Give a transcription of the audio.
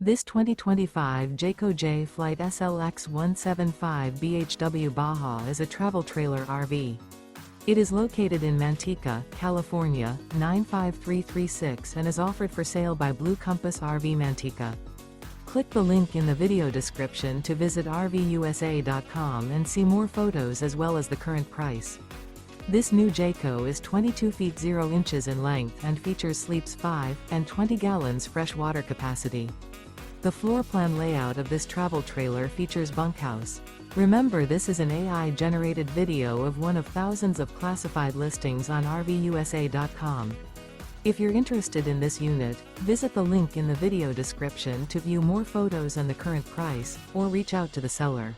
This 2025 Jayco Jay Flight SLX 175 BHW BAJA is a travel trailer RV. It is located in Manteca, California, 95336 and is offered for sale by Blue Compass RV Manteca. Click the link in the video description to visit RVUSA.com and see more photos as well as the current price. This new Jayco is 22 feet 0 inches in length and features sleeps 5 and 20 gallons fresh water capacity. The floor plan layout of this travel trailer features bunkhouse. Remember, this is an AI-generated video of one of thousands of classified listings on RVUSA.com. If you're interested in this unit, visit the link in the video description to view more photos and the current price, or reach out to the seller.